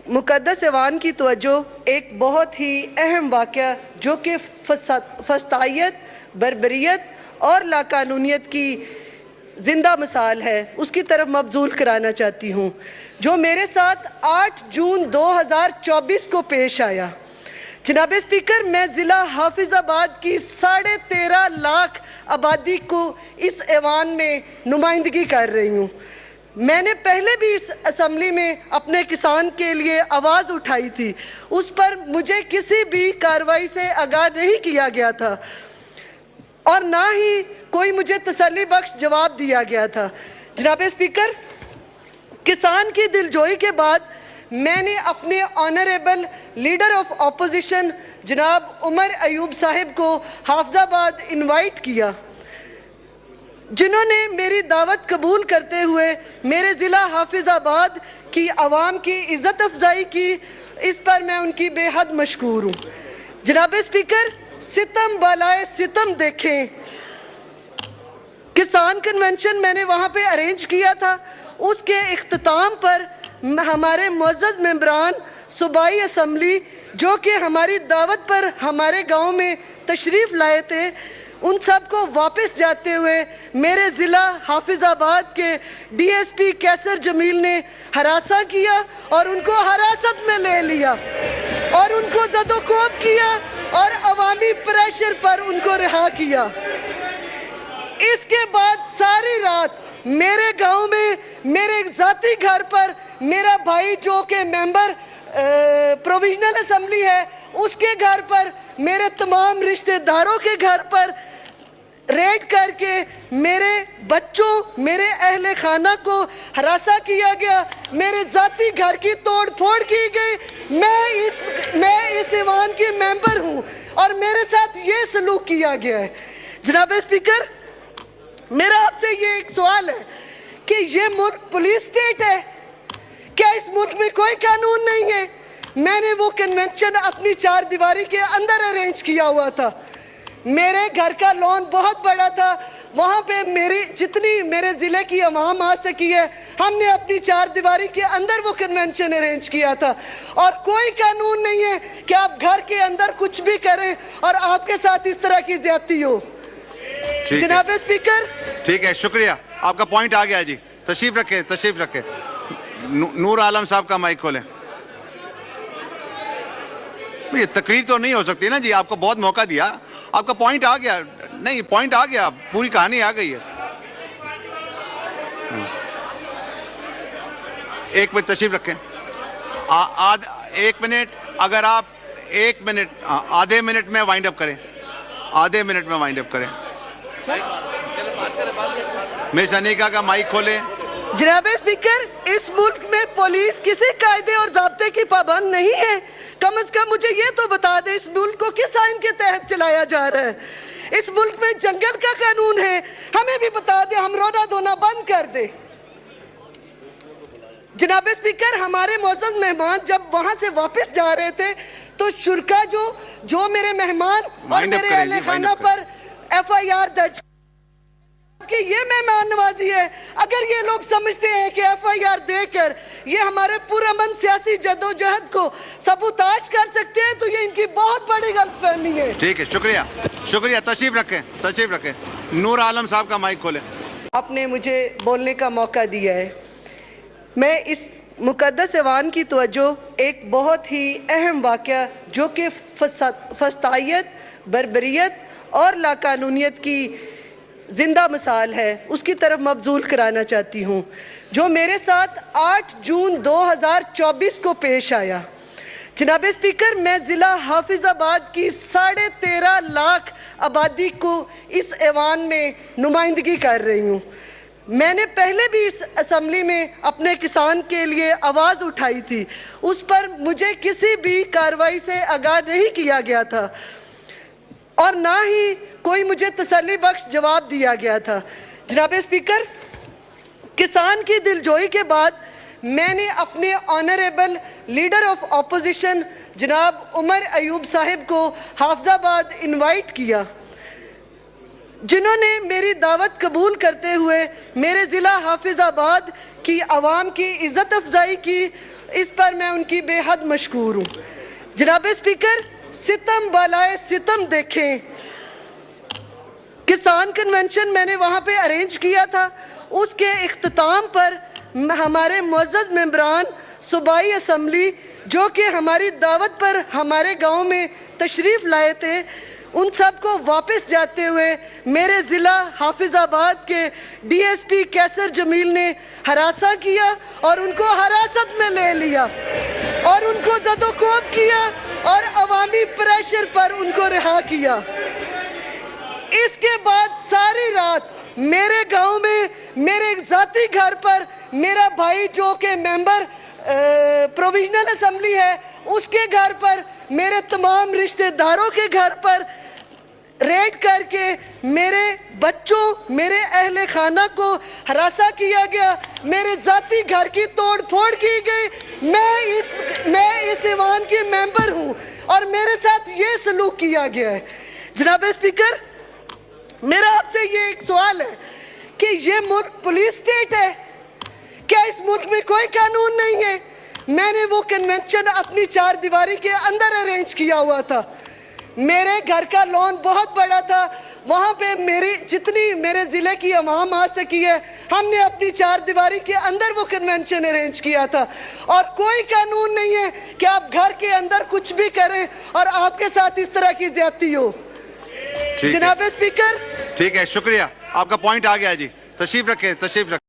मुकद्दस ऐवान की तवज्जो एक बहुत ही अहम वाक़या जो कि फसादियत, बर्बरियत और लाकानूनियत की जिंदा मिसाल है, उसकी तरफ मबजूल कराना चाहती हूँ, जो मेरे साथ 8 जून 2024 को पेश आया। जनाब स्पीकर, मैं ज़िला हाफिज़ाबाद की 13.5 लाख आबादी को इस ऐवान में नुमाइंदगी कर रही हूँ। मैंने पहले भी इस असम्बली में अपने किसान के लिए आवाज़ उठाई थी, उस पर मुझे किसी भी कार्रवाई से आगाह नहीं किया गया था और ना ही कोई मुझे तसल्ली बख्श जवाब दिया गया था। जनाब स्पीकर, किसान की दिलजोई के बाद मैंने अपने ऑनरेबल लीडर ऑफ अपोजिशन जनाब उमर अयूब साहिब को हाफिज़ाबाद इनवाइट किया, जिन्होंने मेरी दावत कबूल करते हुए मेरे ज़िला हाफिज़ाबाद की आवाम की इज़्ज़त अफजाई की। इस पर मैं उनकी बेहद मशकूर हूँ। जनाब स्पीकर, सितम बालाए सितम देखें, किसान कन्वेंशन मैंने वहाँ पे अरेंज किया था। उसके इख्तिताम पर हमारे मुअज़्ज़ज़ मेंबरान सूबाई असम्बली जो कि हमारी दावत पर हमारे गांव में तशरीफ़ लाए थे, उन सब को वापस जाते हुए मेरे ज़िला हाफिज़ाबाद के DSP कैसर जमील ने हरासा किया और उनको हिरासत में ले लिया और उनको ज़दोकोब किया और अवामी प्रेशर पर उनको रिहा किया। इसके बाद सारी रात मेरे गांव में मेरे ज़ाती घर पर मेरा भाई जो कि मेंबर प्रोविजनल असम्बली है, उसके घर पर, मेरे तमाम रिश्तेदारों के घर पर रेड करके मेरे बच्चों, मेरे अहले खाना को हरासा किया गया, मेरे ज़ाती घर की तोड़ फोड़ की गई। मैं इस ऐवान की मेंबर हूँ और मेरे साथ ये सलूक किया गया है। जनाब स्पीकर, मेरा आपसे ये एक सवाल है कि ये मुल्क पुलिस स्टेट है, क्या इस मुल्क में कोई कानून नहीं है? मैंने वो कन्वेंशन अपनी 4 दीवारी के अंदर अरेंज किया हुआ था। मेरे घर का लॉन बहुत बड़ा था, वहाँ पे जितनी मेरे ज़िले की अवाम आ सकी है, हमने अपनी 4 दीवारी के अंदर वो कन्वेंशन अरेंज किया था और कोई कानून नहीं है कि आप घर के अंदर कुछ भी करें और आपके साथ इस तरह की ज्यादती हो। जनाब स्पीकर, ठीक है, शुक्रिया, आपका पॉइंट आ गया जी। तशरीफ रखें, तशरीफ रखें। नूर आलम साहब का माइक खोलें। ये तकरीर तो नहीं हो सकती ना जी, आपको बहुत मौका दिया, आपका पॉइंट आ गया। नहीं, पॉइंट आ गया, पूरी कहानी आ गई है। एक मिनट तशरीफ रखें। 1 मिनट, अगर आप 1 मिनट, आधे मिनट में वाइंड अप करें, आधे मिनट में वाइंड अप करें। मिस अनीका का माइक खोलें। जनाब स्पीकर, इस मुल्क में पुलिस किसी कायदे और ज़ाब्ते की पाबंद नहीं है। कम से कम मुझे ये तो बता दे, इस मुल्क को किस आइन के तहत चलाया जा रहा है? इस मुल्क में जंगल का कानून है, हमें भी बता दे, हम रोना धोना बंद कर दे। जनाब स्पीकर, हमारे मुअज़्ज़ज़ मेहमान जब वहां से वापस जा रहे थे तो शुरका जो मेरे मेहमान और मेरे अहले खाना पर FIR दर्ज कि ये मेहमान नवाजी है। अगर ये लोग समझते हैं कि FIR देकर ये हमारे पुरअमन सियासी जदोजहद को सबूताज कर सकते हैं, तो ये इनकी बहुत बड़ी गलतफहमी है। ठीक है, शुक्रिया, शुक्रिया, तशरीफ रखें, तशरीफ रखें। नूर आलम साहब का माइक खोलें। आपने मुझे बोलने का मौका दिया है। मैं इस मुकद्दस ऐवान की तवज्जो एक बहुत ही अहम वाक़या जो कि फसादियत, बर्बरियत और लाकानूनियत की जिंदा मिसाल है, उसकी तरफ मबजूल कराना चाहती हूँ, जो मेरे साथ 8 जून 2024 को पेश आया। जनाब स्पीकर, मैं ज़िला हाफिज़ाबाद की 13.5 लाख आबादी को इस ऐवान में नुमाइंदगी कर रही हूँ। मैंने पहले भी इस असम्बली में अपने किसान के लिए आवाज़ उठाई थी, उस पर मुझे किसी भी कार्रवाई से आगाह नहीं किया गया था और ना ही कोई मुझे तसल्ली बख्श जवाब दिया गया था। जनाब स्पीकर, किसान की दिलजोई के बाद मैंने अपने ऑनरेबल लीडर ऑफ अपोजिशन जनाब उमर अयूब साहिब को हाफिज़ाबाद इनवाइट किया, जिन्होंने मेरी दावत कबूल करते हुए मेरे ज़िला हाफिज़ाबाद की आवाम की इज़्ज़त अफजाई की। इस पर मैं उनकी बेहद मशकूर हूँ। जनाब स्पीकर, सितम बालाए सितम देखें, किसान कन्वेंशन मैंने वहाँ पे अरेंज किया था। उसके इख्तिताम पर हमारे मुअज़्ज़ज़ मेंबरान सूबाई असम्बली जो कि हमारी दावत पर हमारे गांव में तशरीफ़ लाए थे, उन सब को वापस जाते हुए मेरे ज़िला हाफिज़ाबाद के DSP कैसर जमील ने हरासा किया और उनको हिरासत में ले लिया और उनको ज़दोकोब किया और अवामी प्रेशर पर उनको रिहा किया। इसके बाद सारी रात मेरे गांव में मेरे ज़ाती घर पर मेरा भाई जो कि मेंबर प्रोविजनल असम्बली है उसके घर पर, मेरे तमाम रिश्तेदारों के घर पर रेड करके मेरे बच्चों, मेरे अहले खाना को हरासा किया गया, मेरे ज़ाती घर की तोड़ फोड़ की गई। मैं इस ईवान की मेंबर हूँ और मेरे साथ ये सलूक किया गया है। जनाब स्पीकर, मेरा आपसे ये एक सवाल है कि ये मुल्क पुलिस स्टेट है क्या? इस मुल्क में कोई कानून नहीं है? मैंने वो कन्वेंशन अपनी चार दीवारी के अंदर अरेंज किया हुआ था। मेरे घर का लॉन बहुत बड़ा था, वहाँ पे मेरी जितनी मेरे ज़िले की अवाम आ सकी है, हमने अपनी चार दीवारी के अंदर वो कन्वेंशन अरेंज किया था। और कोई कानून नहीं है कि आप घर के अंदर कुछ भी करें और आपके साथ इस तरह की ज्यादती हो। जनाब स्पीकर, ठीक है, शुक्रिया, आपका पॉइंट आ गया जी। तशरीफ रखें, तशरीफ रखें।